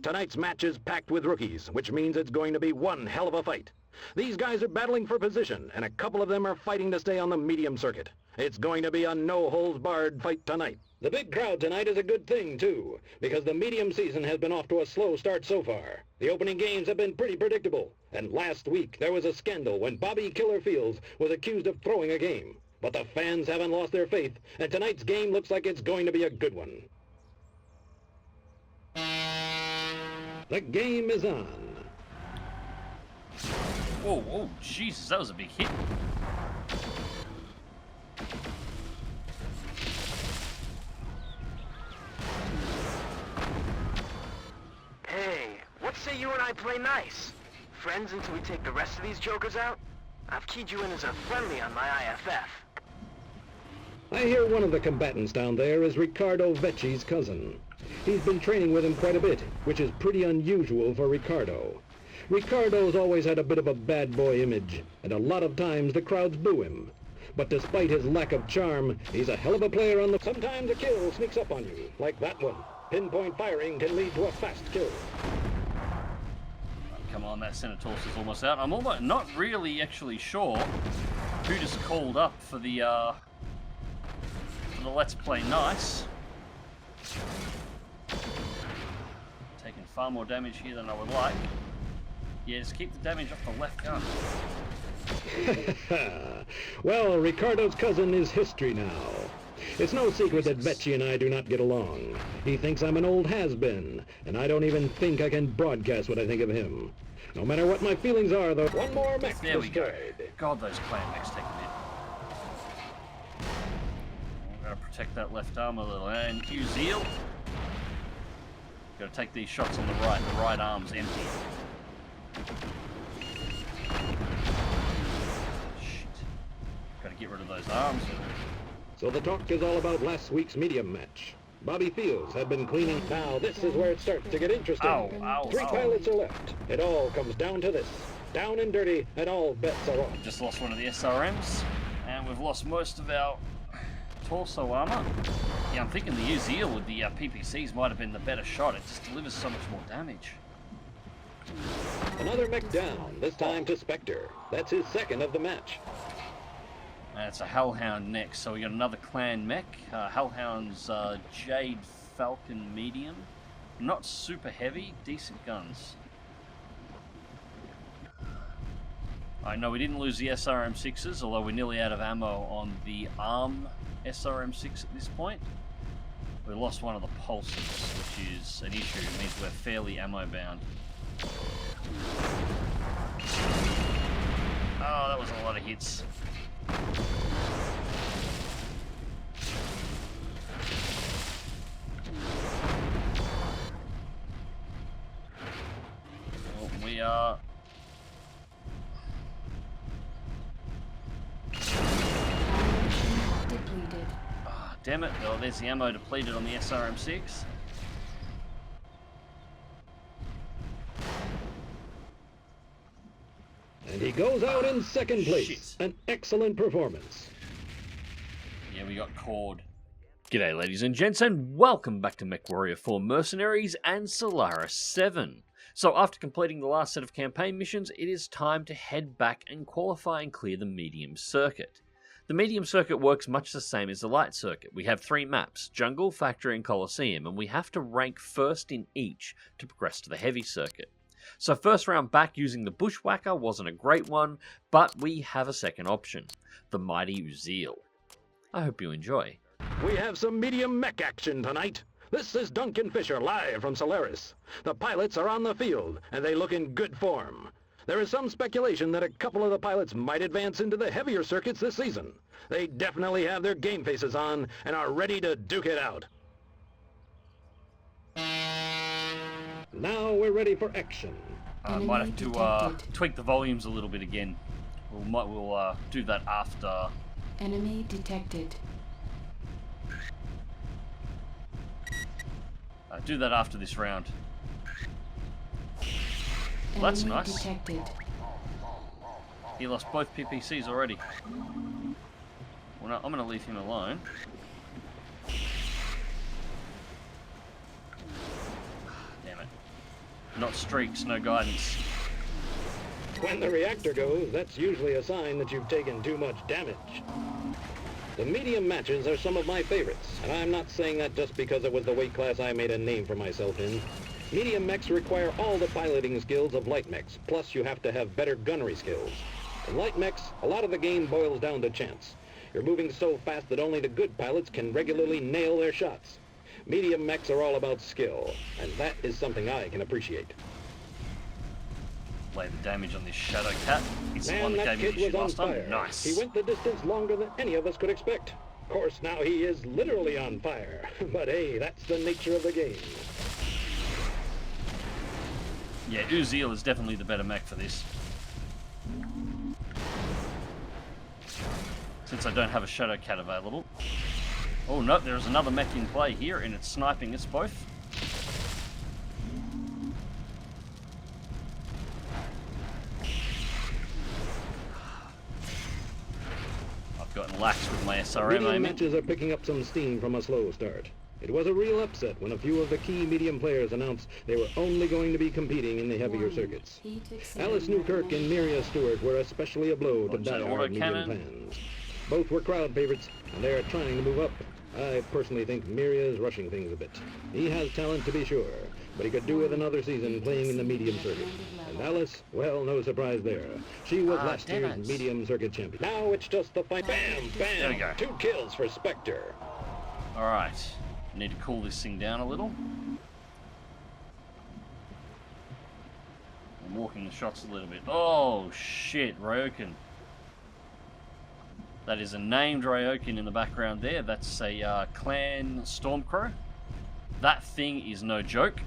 Tonight's match is packed with rookies, which means it's going to be one hell of a fight. These guys are battling for position, and a couple of them are fighting to stay on the medium circuit. It's going to be a no-holds-barred fight tonight. The big crowd tonight is a good thing, too, because the medium season has been off to a slow start so far. The opening games have been pretty predictable, and last week there was a scandal when Bobby Killer Fields was accused of throwing a game. But the fans haven't lost their faith, and tonight's game looks like it's going to be a good one. The game is on. Whoa, whoa, Jesus, that was a big hit. Hey, what say you and I play nice? Friends until we take the rest of these jokers out? I've keyed you in as a friendly on my IFF. I hear one of the combatants down there is Ricardo Vecchi's cousin. He's been training with him quite a bit, which is pretty unusual for Ricardo. Ricardo's always had a bit of a bad boy image, and a lot of times the crowds boo him. But despite his lack of charm, he's a hell of a player on the... Sometimes a kill sneaks up on you, like that one. Pinpoint firing can lead to a fast kill. Come on, that center torso is almost out. I'm almost not really actually sure who just called up for the Let's Play Nice. Taking far more damage here than I would like. Yeah, just keep the damage off the left gun. Well, Ricardo's cousin is history now. It's no secret that Vecchi and I do not get along. He thinks I'm an old has-been, and I don't even think I can broadcast what I think of him. No matter what my feelings are, though, one more mech There we go. destroyed. God, those clan mechs take a bit. I'm going to protect that left arm a little. And Uziel. Got to take these shots on the right. The right arm's empty. Shit. Got to get rid of those arms. So the talk is all about last week's medium match. Bobby Fields had been cleaning. Now this is where it starts to get interesting. Ow, ow, Three ow. pilots are left. It all comes down to this. Down and dirty, and all bets are off. Just lost one of the SRMs. And we've lost most of our torso armor. Yeah, I'm thinking the Uziel with the PPCs might have been the better shot. It just delivers so much more damage. Another mech down, this time to Spectre. That's his second of the match. It's a Hellhound next, so we got another clan mech. Hellhound's Jade Falcon medium. Not super heavy, decent guns. I know we didn't lose the SRM6s, although we're nearly out of ammo on the ARM SRM6 at this point. We lost one of the pulses, which is an issue. It means we're fairly ammo bound. Oh, that was a lot of hits. Well, we are... Depleted. Oh, damn it. Oh, there's the ammo depleted on the SRM6. And he goes out in second place. Shit. An excellent performance. Yeah, we got caught. G'day ladies and gents, and welcome back to Mechwarrior for Mercenaries and Solaris VII. So after completing the last set of campaign missions, it is time to head back and qualify and clear the medium circuit. The medium circuit works much the same as the light circuit. We have 3 maps, Jungle, Factory and Colosseum, and we have to rank first in each to progress to the heavy circuit. So first round back using the Bushwacker wasn't a great one, but we have a second option, the mighty Uziel. I hope you enjoy. We have some medium mech action tonight. This is Duncan Fisher live from Solaris. The pilots are on the field, and they look in good form. There is some speculation that a couple of the pilots might advance into the heavier circuits this season. They definitely have their game faces on and are ready to duke it out. Now we're ready for action. I might have to tweak the volumes a little bit again. We'll do that after. Enemy detected. Do that after this round. Well, that's Enemy nice. Detected. He lost both PPCs already. Well, no, I'm going to leave him alone. Not streaks, no guidance. When the reactor goes, that's usually a sign that you've taken too much damage. The medium matches are some of my favorites, and I'm not saying that just because it was the weight class I made a name for myself in. Medium mechs require all the piloting skills of light mechs, plus you have to have better gunnery skills. In light mechs, a lot of the game boils down to chance. You're moving so fast that only the good pilots can regularly nail their shots. Medium mechs are all about skill, and that is something I can appreciate. Lay the damage on this Shadow Cat. It's the Man, one that that gave me kid the was shit on last fire. time. Nice. He went the distance longer than any of us could expect. Of course, now he is literally on fire. But hey, that's the nature of the game. Yeah, Uziel is definitely the better mech for this. Since I don't have a Shadow Cat available. Oh no, there's another mech in play here, and it's sniping us both. I've gotten lax with my SRM Medium aiming. matches are picking up some steam from a slow start. It was a real upset when a few of the key medium players announced they were only going to be competing in the heavier circuits. Alice Newkirk and Miria Stewart were especially a blow to die-hard medium fans. Both were crowd favorites, and they are trying to move up. I personally think Miria is rushing things a bit. He has talent to be sure, but he could do with another season playing in the medium circuit. And Alice, well, no surprise there. She was last year's medium circuit champion. Now it's just the fight. Bam, bam! There we go. 2 kills for Spectre. Alright. Need to cool this thing down a little. I'm walking the shots a little bit. Oh, shit, Ryokan. That is a named Ryokan in the background there. That's a clan Stormcrow. That thing is no joke.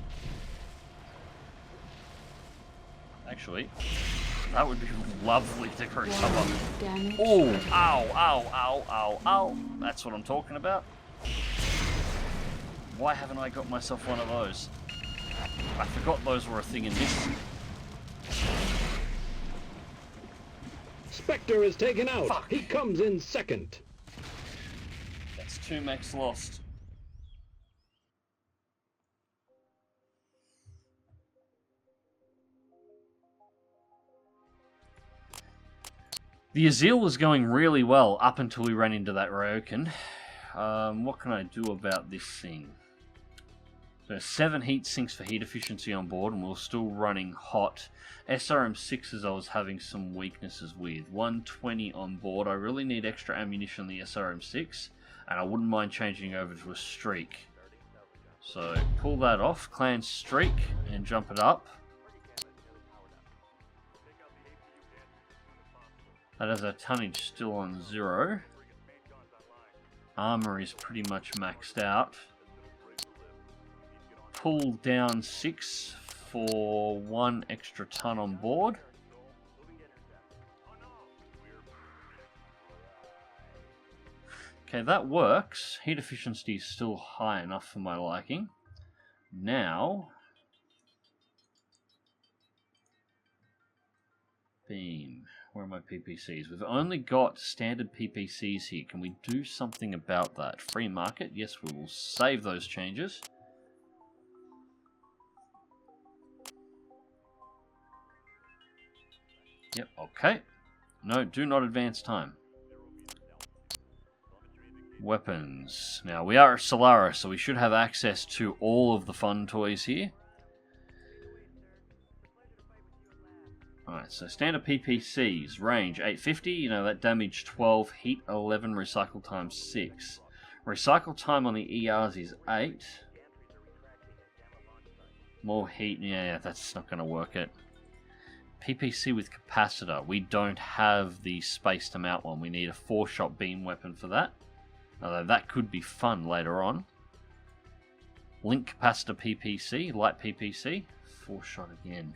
Actually, that would be lovely to recover. Oh, ow, ow, ow, ow, ow. That's what I'm talking about. Why haven't I got myself one of those? I forgot those were a thing in this. Spectre is taken out. Fuck. He comes in second. That's 2 mechs lost. The Uziel was going really well up until we ran into that Ryokan. What can I do about this thing? So 7 heat sinks for heat efficiency on board, and we're still running hot. SRM6s I was having some weaknesses with. 120 on board. I really need extra ammunition on the SRM6, and I wouldn't mind changing over to a streak. So pull that off, clan streak, and jump it up. That has our tonnage still on 0. Armor is pretty much maxed out. Pull down 6 for 1 extra ton on board. Okay, that works. Heat efficiency is still high enough for my liking. Now, beam. Where are my PPCs? We've only got standard PPCs here. Can we do something about that? Free market? Yes, we will save those changes. Yep, okay. No, do not advance time. Weapons. Now, we are at Solaris, so we should have access to all of the fun toys here. Alright, so standard PPCs, range 850, you know, that damage 12, heat 11, recycle time 6. Recycle time on the ERs is 8. More heat, yeah, that's not going to work it. PPC with capacitor, we don't have the space to mount one. We need a 4-shot beam weapon for that. Although that could be fun later on. Link capacitor PPC, light PPC, 4-shot again.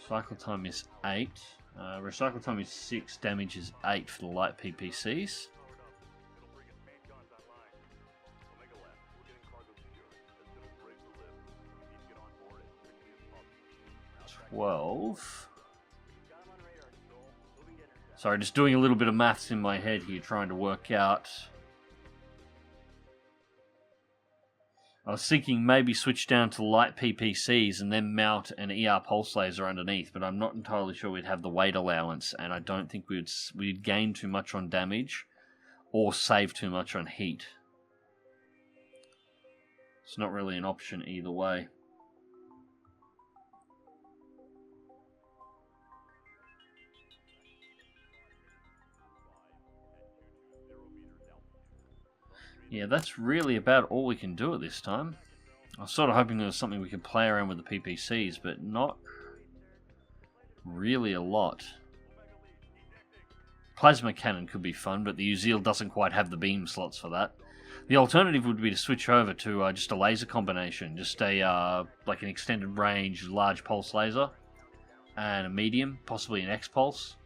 Cycle time is 8. Recycle time is 6. Damage is 8 for the light PPCs. 12. Sorry, just doing a little bit of maths in my head here, trying to work out. I was thinking maybe switch down to light PPCs and then mount an ER pulse laser underneath, but I'm not entirely sure we'd have the weight allowance, and I don't think we'd gain too much on damage or save too much on heat. It's not really an option either way. Yeah, that's really about all we can do at this time. I was sort of hoping there was something we could play around with the PPCs, but not really a lot. Plasma cannon could be fun, but the Uziel doesn't quite have the beam slots for that. The alternative would be to switch over to just a laser combination, just a like an extended range large pulse laser and a medium, possibly an X-pulse.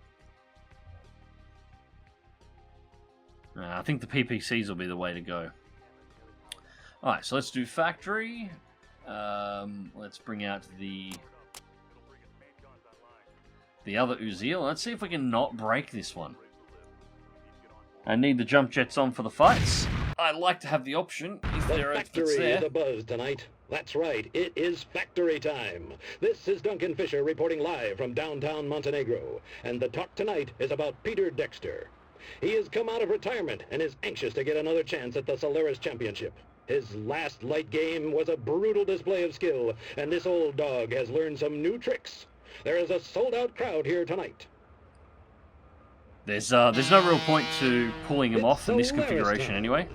I think the PPCs will be the way to go. Alright, so let's do factory. Let's bring out the other Uziel. Let's see if we can not break this one. I need the jump jets on for the fights. I'd like to have the option if The there factory is there. is abuzz tonight. That's right, it is factory time. This is Duncan Fisher reporting live from downtown Montenegro, and the talk tonight is about Peter Dexter. He has come out of retirement and is anxious to get another chance at the Solaris Championship. His last light game was a brutal display of skill, and this old dog has learned some new tricks. There is a sold-out crowd here tonight. There's no real point to pulling him off in this Solaris configuration time. anyway.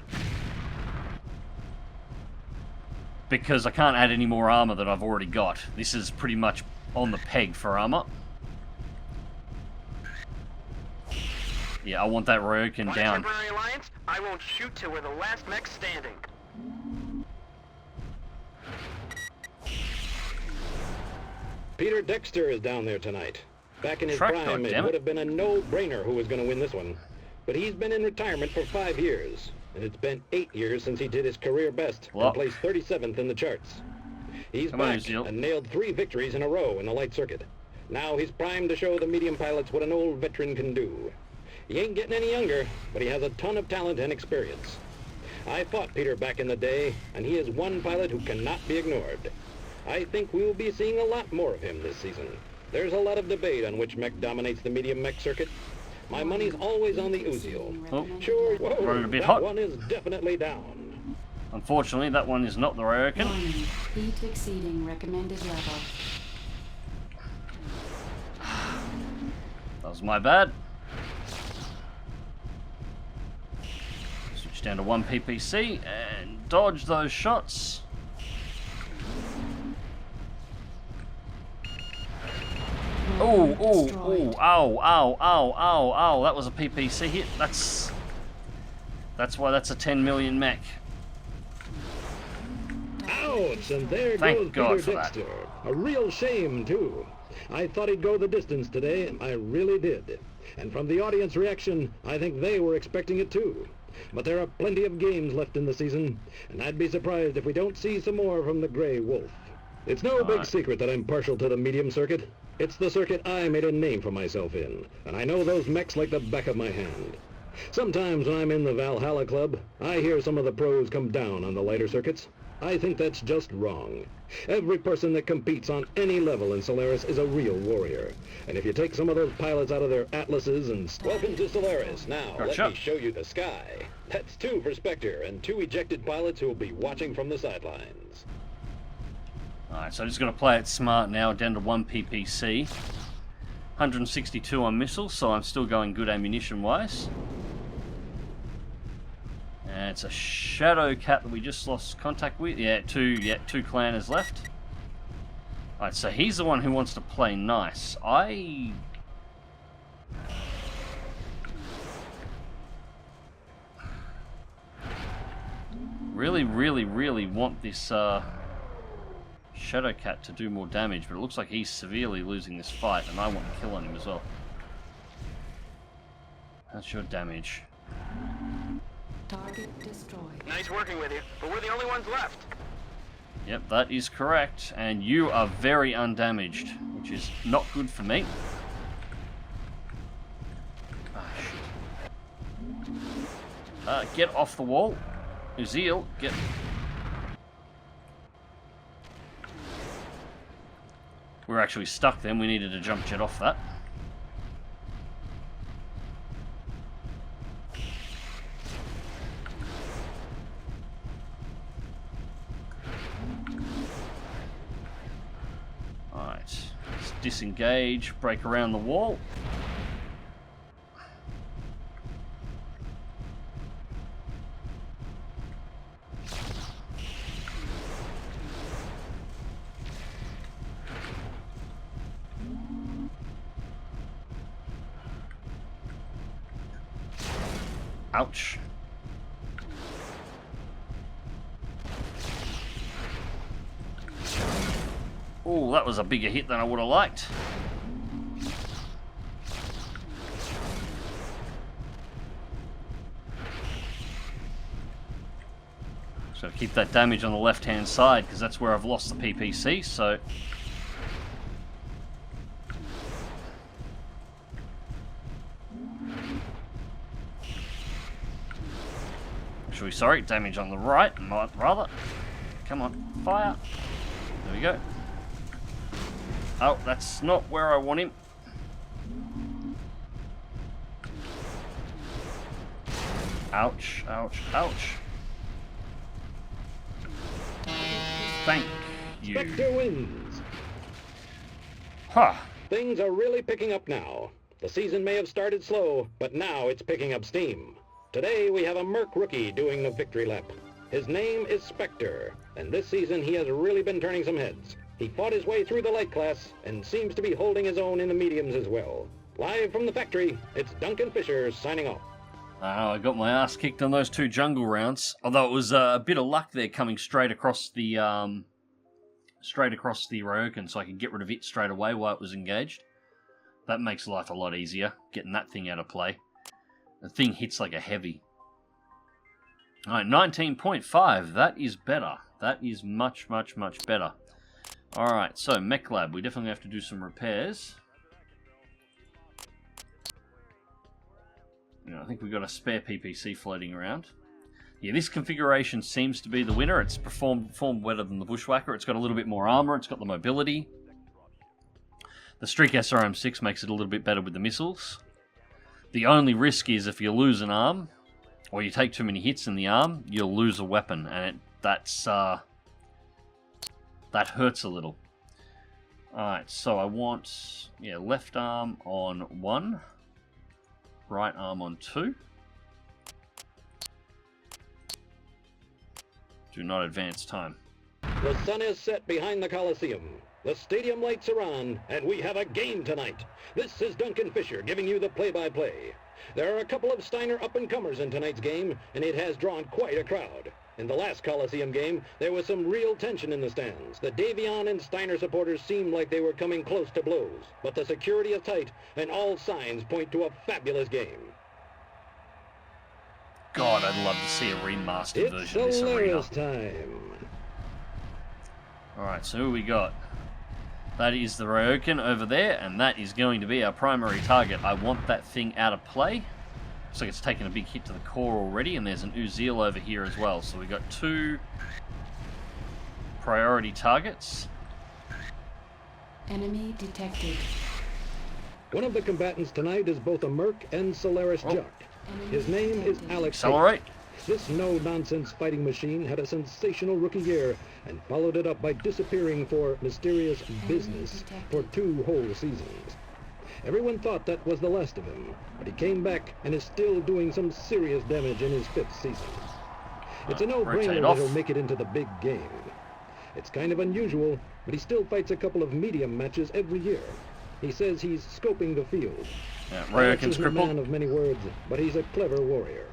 Because I can't add any more armor that I've already got. This is pretty much on the peg for armor. Yeah, I want that Ryokan Want a down. temporary alliance? I won't shoot till we're the last mech standing. Peter Dexter is down there tonight. Back in his Truck, prime, it goddammit. would have been a no-brainer who was going to win this one. But he's been in retirement for 5 years, and it's been 8 years since he did his career best Well. and placed 37th in the charts. He's Come on, back Uziel. and nailed 3 victories in a row in the light circuit. Now he's primed to show the medium pilots what an old veteran can do. He ain't getting any younger, but he has a ton of talent and experience. I fought Peter back in the day, and he is one pilot who cannot be ignored. I think we will be seeing a lot more of him this season. There's a lot of debate on which mech dominates the medium mech circuit. My money's always on the Uziel. Oh. Sure, Running a bit that hot. one is definitely down. Unfortunately, that one is not the Ryokan. Warning. Heat exceeding recommended level. That was my bad. Switch down to 1 PPC and dodge those shots. Oh, oh, oh, ow, ow, ow, ow, ow. That was a PPC hit. That's why that's a 10 million mech. Ouch, and there Thank goes God Peter for that. Dexter. A real shame, too. I thought he'd go the distance today, I really did. And from the audience reaction, I think they were expecting it too. But there are plenty of games left in the season, and I'd be surprised if we don't see some more from the Grey Wolf. It's no big Alright. secret that I'm partial to the medium circuit. It's the circuit I made a name for myself in, and I know those mechs like the back of my hand. Sometimes when I'm in the Valhalla Club, I hear some of the pros come down on the lighter circuits. I think that's just wrong. Every person that competes on any level in Solaris is a real warrior. And if you take some of those pilots out of their atlases and... Welcome to Solaris. Now, Gotcha. let me show you the sky. That's 2 for Spectre and 2 ejected pilots who will be watching from the sidelines. Alright, so I'm just going to play it smart now, down to 1 PPC. 162 on missiles, so I'm still going good ammunition-wise. And it's a Shadow Cat that we just lost contact with. Yeah, two clanners left. Alright, so he's the one who wants to play nice. I really want this Shadow Cat to do more damage, but it looks like he's severely losing this fight, and I want to kill on him as well. That's your damage. Target destroyed. Nice working with you, but we're the only ones left. Yep, that is correct, and you are very undamaged, which which is not good for me. Ah, shit. Get off the wall. Uziel, get... We're actually stuck then. We needed a jump jet off that. Alright. Let's disengage, break around the wall. Ouch. Oh, that was a bigger hit than I would have liked. So keep that damage on the left-hand side because that's where I've lost the PPC, so... Sorry, damage on the right, rather. Come on, fire. There we go. Oh, that's not where I want him. Ouch, ouch, ouch. Thank you. Spectre wins. Huh. Things are really picking up now. The season may have started slow, but now it's picking up steam. Today we have a Merc rookie doing the victory lap. His name is Spectre, and this season he has really been turning some heads. He fought his way through the light class, and seems to be holding his own in the mediums as well. Live from the factory, it's Duncan Fisher signing off. I got my ass kicked on those 2 jungle rounds, although it was a bit of luck there coming straight across the Ryokan so I could get rid of it straight away while it was engaged. That makes life a lot easier, getting that thing out of play. The thing hits like a heavy. Alright, 19.5. That is better. That is much, much, much better. Alright, so Mech Lab. We definitely have to do some repairs. I think we've got a spare PPC floating around. Yeah, this configuration seems to be the winner. It's performed better than the Bushwacker. It's got a little bit more armor. It's got the mobility. The Streak SRM6 makes it a little bit better with the missiles. The only risk is if you lose an arm, or you take too many hits in the arm, you'll lose a weapon, and that hurts a little. Alright, so I want, left arm on 1, right arm on 2. Do not advance time. The sun is set behind the Colosseum. The stadium lights are on, and we have a game tonight. This is Duncan Fisher giving you the play-by-play. There are a couple of Steiner up-and-comers in tonight's game, and it has drawn quite a crowd. In the last Colosseum game, there was some real tension in the stands. The Davion and Steiner supporters seemed like they were coming close to blows, but the security is tight, and all signs point to a fabulous game. God, I'd love to see a remastered version of this arena. It's time. Alright, so who we got? That is the Ryokan over there, and that is going to be our primary target. I want that thing out of play. Looks like it's taken a big hit to the core already, and there's an Uziel over here as well. So we got 2 priority targets. Enemy detected. One of the combatants tonight is both a Merc and Solaris jock. His name is Alex. Accelerate. This no-nonsense fighting machine had a sensational rookie year and followed it up by disappearing for mysterious business for 2 whole seasons. Everyone thought that was the last of him, but he came back and is still doing some serious damage in his 5th season. It's a no-brainer that he'll make it into the big game. It's kind of unusual, but he still fights a couple of medium matches every year. He says he's scoping the field. Alex is a man of many words, but he's a clever warrior.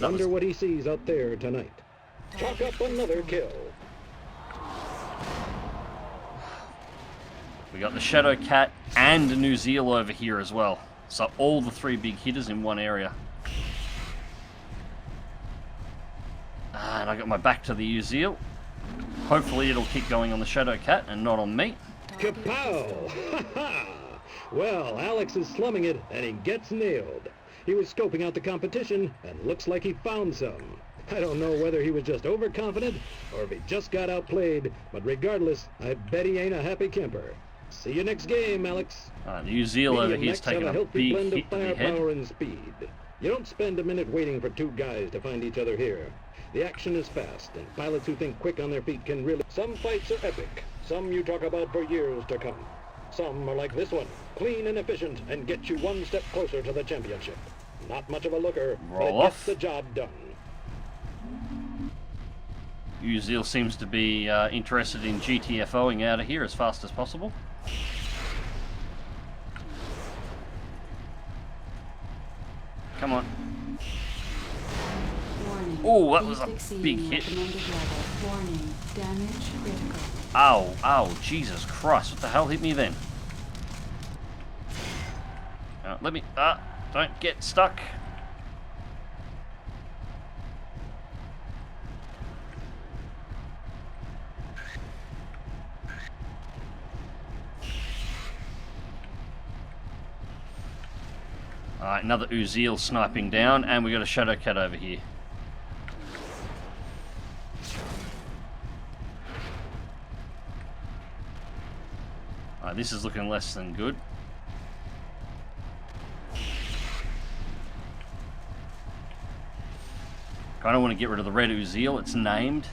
Wonder what he sees out there tonight. Chalk up another kill. We got the Shadow Cat and a Uziel over here as well. So all the 3 big hitters in one area. And I got my back to the Uziel. Hopefully it'll keep going on the Shadow Cat and not on me. Kapow! Ha ha! Well, Alex is slumming it, and he gets nailed. He was scoping out the competition, and looks like he found some. I don't know whether he was just overconfident, or if he just got outplayed, but regardless, I bet he ain't a happy camper. See you next game, Alex. Uziel over here's taking a big blend hit of to the head. firepower and speed. You don't spend a minute waiting for two guys to find each other here. The action is fast, and pilots who think quick on their feet can really... Some fights are epic. Some you talk about for years to come. Some are like this one, clean and efficient, and get you one step closer to the championship. Not much of a looker, but it gets the job done. Uziel seems to be interested in GTFOing out of here as fast as possible. Come on. Oh, that was a big hit. Warning, damage critical. Ow, ow, Jesus Christ, what the hell hit me then? Let me, don't get stuck. Alright, another Uziel sniping down, and we got a Shadow Cat over here. Alright, this is looking less than good. Kinda want to get rid of the red Uziel, it's named.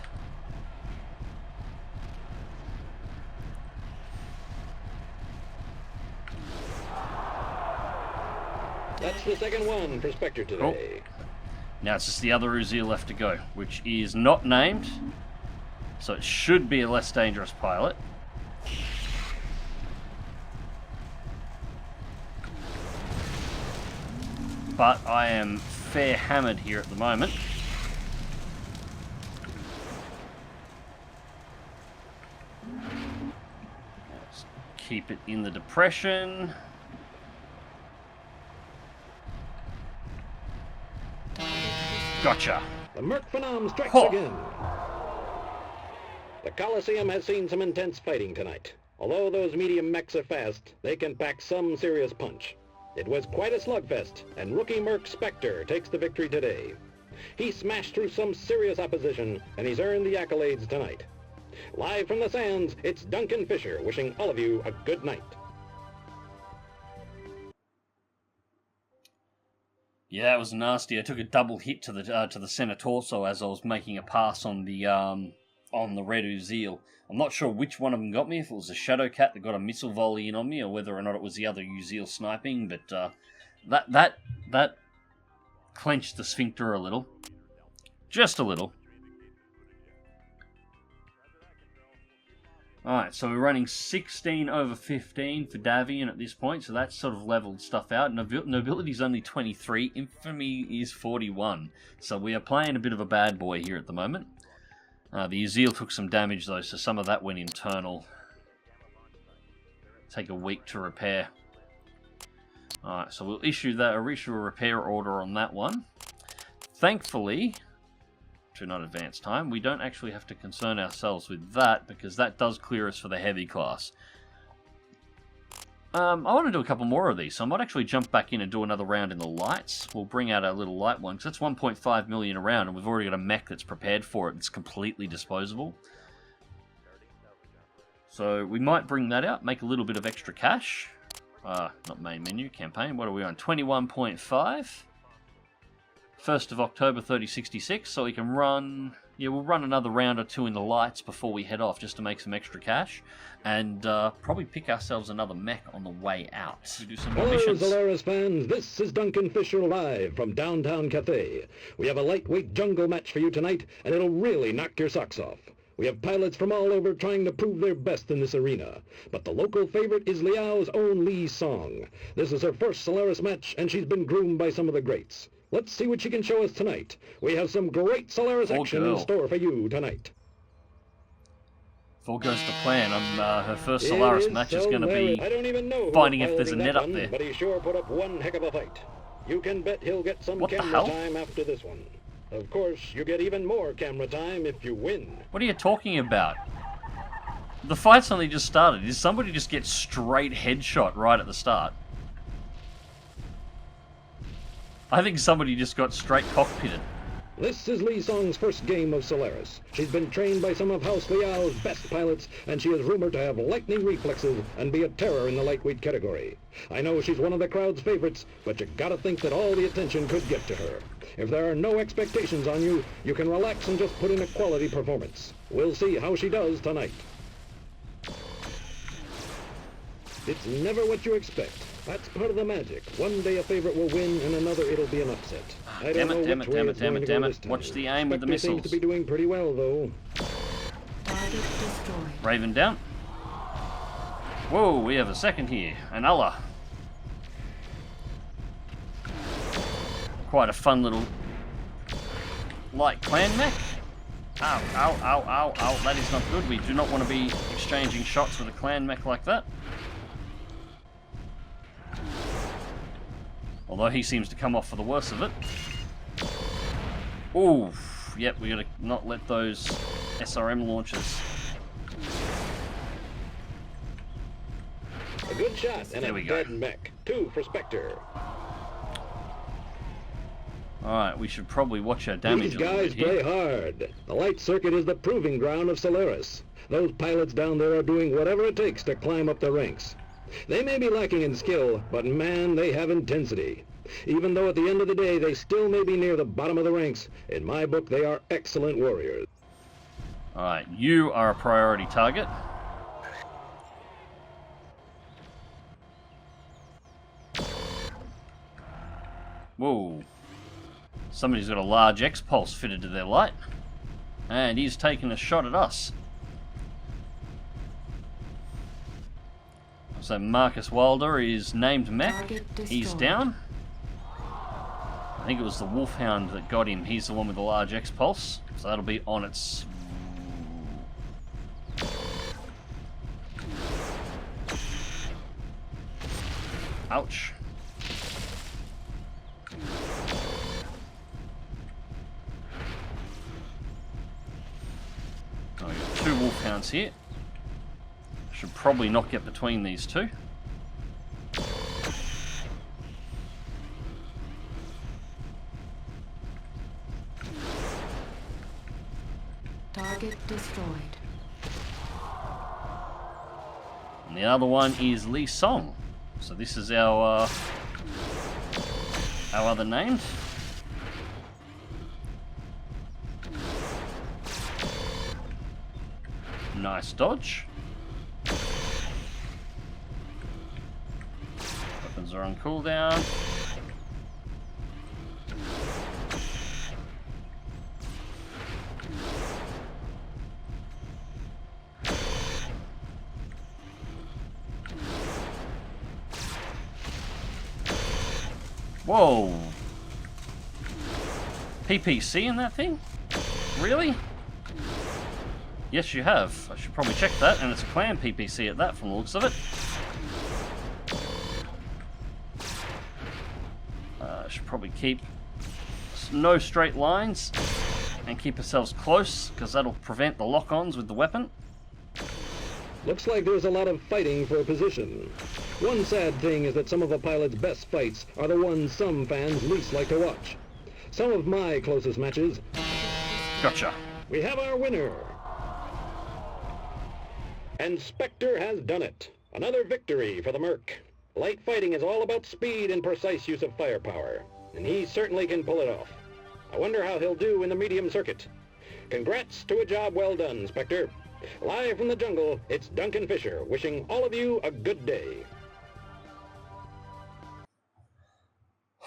That's the second one for Spectre today. Oh. Now it's just the other Uziel left to go, which is not named, so it should be a less dangerous pilot. But I am fair hammered here at the moment. Let's keep it in the depression. Gotcha. The Merc Phenom strikes again. The Colosseum has seen some intense fighting tonight. Although those medium mechs are fast, they can pack some serious punch. It was quite a slugfest, and rookie Merc Spectre takes the victory today. He smashed through some serious opposition, and he's earned the accolades tonight. Live from the sands, it's Duncan Fisher wishing all of you a good night. Yeah, that was nasty. I took a double hit to the center torso as I was making a pass on the red Uziel. I'm not sure which one of them got me, if it was a Shadow Cat that got a missile volley in on me, or whether or not it was the other Uziel sniping, but that clenched the sphincter a little. Just a little. Alright, so we're running 16 over 15 for Davian at this point, so that's sort of leveled stuff out. Nobility's only 23, Infamy is 41, so we are playing a bit of a bad boy here at the moment. The Uziel took some damage though, so some of that went internal. Take a week to repair. Alright, so we'll issue a repair order on that one. Thankfully, to not advance time, we don't actually have to concern ourselves with that, because that does clear us for the heavy class. I want to do a couple more of these, so I might actually jump back in and do another round in the lights. We'll bring out our little light one, because that's 1.5 million a round, and we've already got a mech that's prepared for it. It's completely disposable. So we might bring that out, make a little bit of extra cash. Not main menu, campaign. What are we on? 21.5. 1st of October 3066, so we can run... Yeah, we'll run another round or two in the lights before we head off, just to make some extra cash, and probably pick ourselves another mech on the way out to do some more missions. Hello, Solaris fans. This is Duncan Fisher live from Downtown Cathay. We have a lightweight jungle match for you tonight, and it'll really knock your socks off. We have pilots from all over trying to prove their best in this arena, but the local favorite is Liao's own Lee Song. This is her first Solaris match, and she's been groomed by some of the greats. Let's see what she can show us tonight. We have some great Solaris action in store for you tonight. If all goes to plan, her first Solaris match is going to be finding if there's a net up there. But he sure put up one heck of a fight. You can bet he'll get some camera time after this one. Of course, you get even more camera time if you win. What are you talking about? The fight's only just started. Did somebody just get straight headshot right at the start? I think somebody just got straight cockpitted. This is Lee Song's first game of Solaris. She's been trained by some of House Liao's best pilots, and she is rumored to have lightning reflexes and be a terror in the lightweight category. I know she's one of the crowd's favorites, but you gotta think that all the attention could get to her. If there are no expectations on you, you can relax and just put in a quality performance. We'll see how she does tonight. It's never what you expect. That's part of the magic. One day a favorite will win, and another it'll be an upset. I don't know which way it's going to go this time. Watch the aim with the missiles. Seems to be doing pretty well, though. Target destroyed. Raven down. Whoa, we have a second here. An Allah. Quite a fun little light clan mech. Ow, ow, ow, ow, ow. That is not good. We do not want to be exchanging shots with a clan mech like that. Although he seems to come off for the worst of it. Ooh, yep, we gotta not let those SRM launches. A good shot and There a we go. dead mech. 2 for Spectre. Alright, we should probably watch our damage These a little guys bit here. play hard. The light circuit is the proving ground of Solaris. Those pilots down there are doing whatever it takes to climb up the ranks. They may be lacking in skill, but man, they have intensity. Even though at the end of the day they still may be near the bottom of the ranks, in my book they are excellent warriors. Alright, you are a priority target. Whoa. Somebody's got a large X-Pulse fitted to their light. And he's taking a shot at us. So Marcus Wilder is named mech. Target He's destroyed. down. I think it was the Wolfhound that got him. He's the one with the large X-Pulse. So that'll be on its... Ouch. Oh, we got 2 Wolfhounds here. Should probably not get between these two. Target destroyed. And the other one is Lee Song. So this is our other name. Nice dodge. Weapons are on cooldown. Whoa! PPC in that thing? Really? Yes, you have. I should probably check that, and it's a clan PPC at that from the looks of it. Should probably keep no straight lines and keep ourselves close, because that'll prevent the lock-ons with the weapon. Looks like there's a lot of fighting for position. One sad thing is that some of a pilot's best fights are the ones some fans least like to watch. Some of my closest matches... Gotcha. We have our winner. And Spectre has done it. Another victory for the Merc. Light fighting is all about speed and precise use of firepower, and he certainly can pull it off. I wonder how he'll do in the medium circuit. Congrats to a job well done, Spectre. Live from the jungle, it's Duncan Fisher, wishing all of you a good day.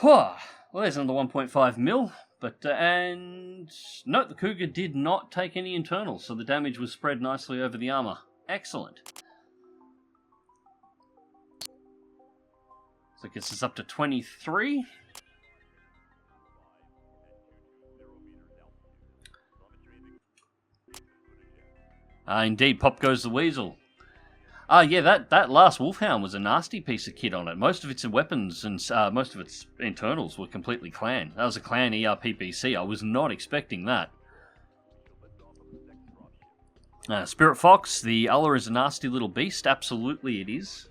Well, there's another 1.5 mil, but, and note the Cougar did not take any internals, so the damage was spread nicely over the armor. Excellent. So it gets us up to 23. Indeed, pop goes the weasel. Yeah, that last Wolfhound was a nasty piece of kit on it. Most of its weapons and most of its internals were completely clan. That was a clan ERPPC. I was not expecting that. Spirit Fox, the Ulla is a nasty little beast. Absolutely it is.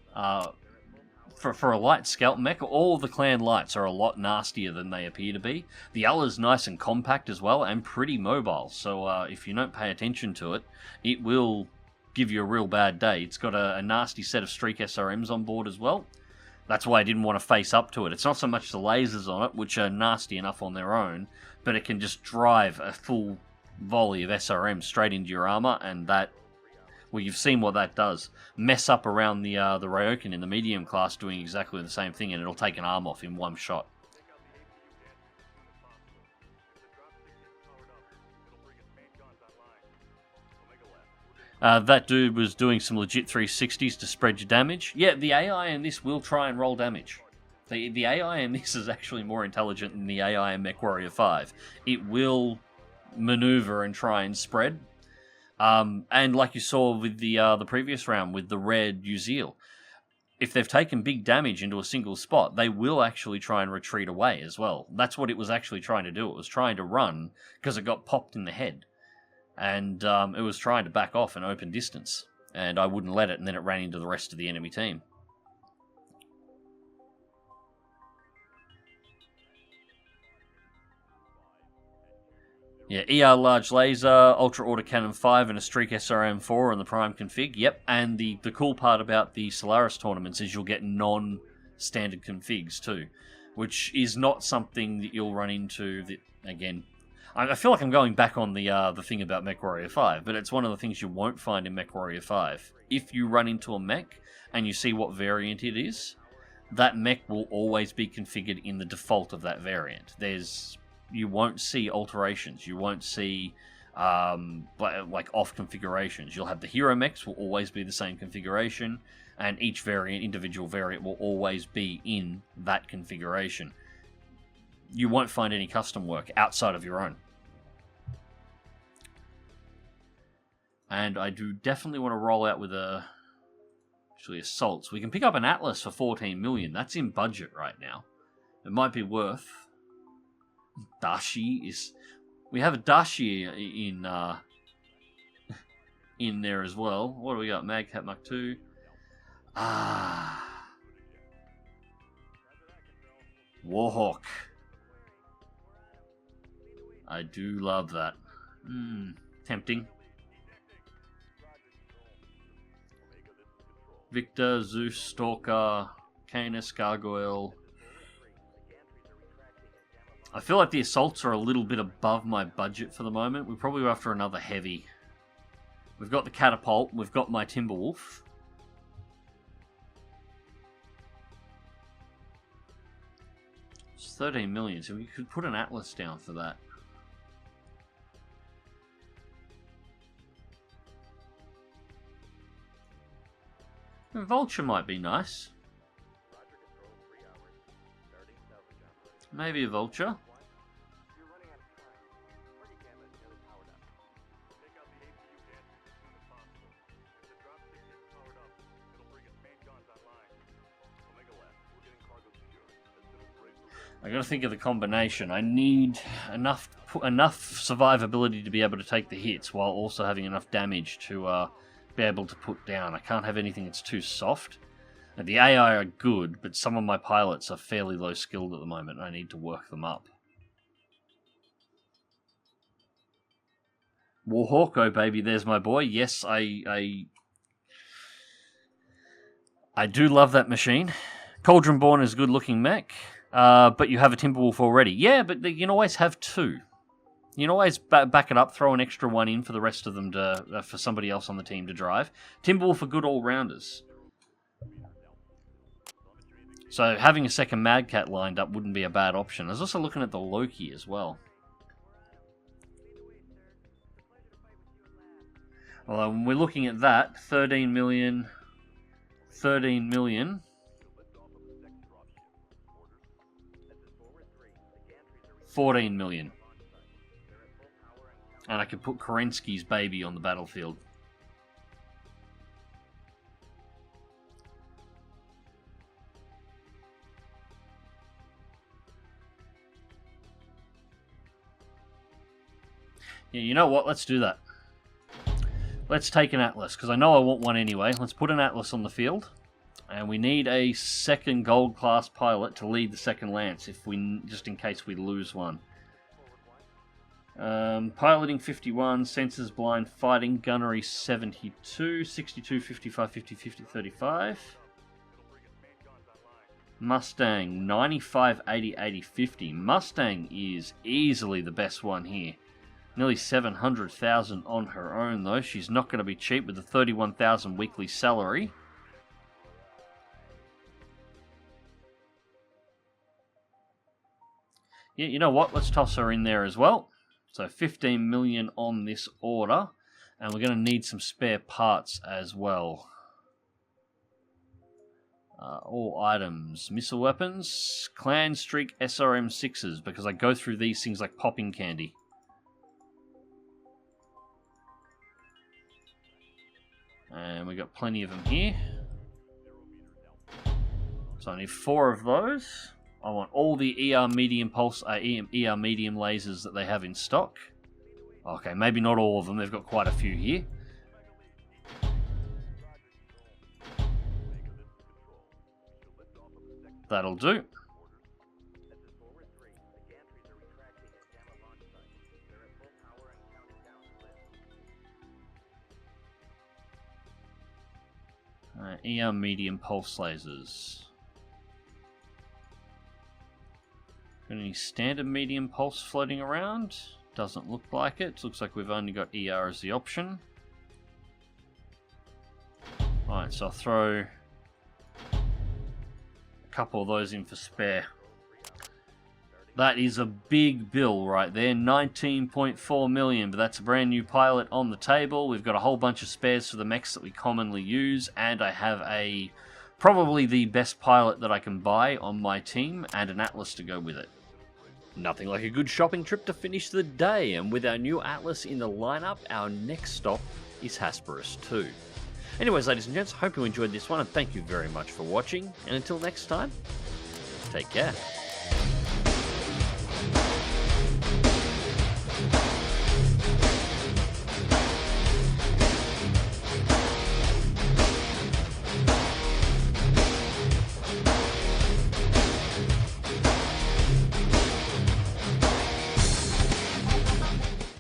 For a light scout mech, all the clan lights are a lot nastier than they appear to be. The Ulla's nice and compact as well, and pretty mobile, so if you don't pay attention to it, it will give you a real bad day. It's got a nasty set of Streak SRMs on board as well. That's why I didn't want to face up to it. It's not so much the lasers on it, which are nasty enough on their own, but it can just drive a full volley of SRM straight into your armor, and that, well, you've seen what that does. Mess up around the Ryokan in the medium class doing exactly the same thing, and it'll take an arm off in one shot. That dude was doing some legit 360s to spread your damage. Yeah, the AI in this will try and roll damage. The AI in this is actually more intelligent than the AI in Mechwarrior 5. It will maneuver and try and spread. And like you saw with the previous round with the red Uziel, if they've taken big damage into a single spot, they will actually try and retreat away as well. That's what it was actually trying to do. It was trying to run because it got popped in the head. And it was trying to back off an open distance. And I wouldn't let it, and then it ran into the rest of the enemy team. Yeah, ER Large Laser, Ultra Autocannon 5, and a Streak SRM 4 in the Prime config. Yep, and the cool part about the Solaris tournaments is you'll get non-standard configs too, which is not something that you'll run into, that, again, I feel like I'm going back on the thing about Mechwarrior 5, but it's one of the things you won't find in Mechwarrior 5. If you run into a mech and you see what variant it is, that mech will always be configured in the default of that variant. You won't see alterations. You won't see like off configurations. You'll have the hero mechs will always be the same configuration, and each individual variant will always be in that configuration. You won't find any custom work outside of your own. And I do definitely want to roll out with actually assaults. We can pick up an Atlas for 14 million. That's in budget right now. It might be worth. Dashi is. We have a Dashi in there as well. What do we got? Magcat Mach 2. Warhawk. I do love that. Tempting. Victor, Zeus, Stalker, Canis, Gargoyle. I feel like the assaults are a little bit above my budget for the moment. We probably go after another heavy. We've got the Catapult. We've got my Timberwolf. It's 13 million, so we could put an Atlas down for that. Vulture might be nice. Maybe a Vulture. I gotta think of the combination. I need enough survivability to be able to take the hits while also having enough damage to be able to put down. I can't have anything that's too soft. Now, the AI are good, but some of my pilots are fairly low skilled at the moment, and I need to work them up. Warhawk, oh baby, there's my boy. Yes, I do love that machine. Cauldronborn is a good looking mech, but you have a Timberwolf already. Yeah, but you can always have two. You can always back it up, throw an extra one in for the rest of them for somebody else on the team to drive. Timberwolf are good all-rounders. So having a second Mad Cat lined up wouldn't be a bad option. I was also looking at the Loki as well. Well, when we're looking at that, 13 million, 13 million. $14 million. And I could put Kerensky's baby on the battlefield. Yeah, you know what? Let's do that. Let's take an Atlas, because I know I want one anyway. Let's put an Atlas on the field. And we need a second gold class pilot to lead the second Lance, just in case we lose one. Piloting 51, sensors blind, fighting, gunnery 72, 62, 55, 50, 50, 35. Mustang 95, 80, 80, 50. Mustang is easily the best one here. Nearly 700,000 on her own though. She's not going to be cheap with a 31,000 weekly salary. Yeah, you know what? Let's toss her in there as well. So 15 million on this order. And we're going to need some spare parts as well. All items. Missile weapons. Clan Streak SRM6s. Because I go through these things like popping candy. And we got plenty of them here. So I need 4 of those. I want all the ER medium pulse, ER medium lasers that they have in stock. Okay, maybe not all of them. They've got quite a few here. That'll do. ER medium pulse lasers. Got any standard medium pulse floating around? Doesn't look like it. Looks like we've only got ER as the option. Alright, so I'll throw a couple of those in for spare. That is a big bill right there, 19.4 million, but that's a brand new pilot on the table. We've got a whole bunch of spares for the mechs that we commonly use, and I have probably the best pilot that I can buy on my team, and an Atlas to go with it. Nothing like a good shopping trip to finish the day, and with our new Atlas in the lineup, our next stop is Hesperus 2. Anyways, ladies and gents, hope you enjoyed this one, and thank you very much for watching, and until next time, take care.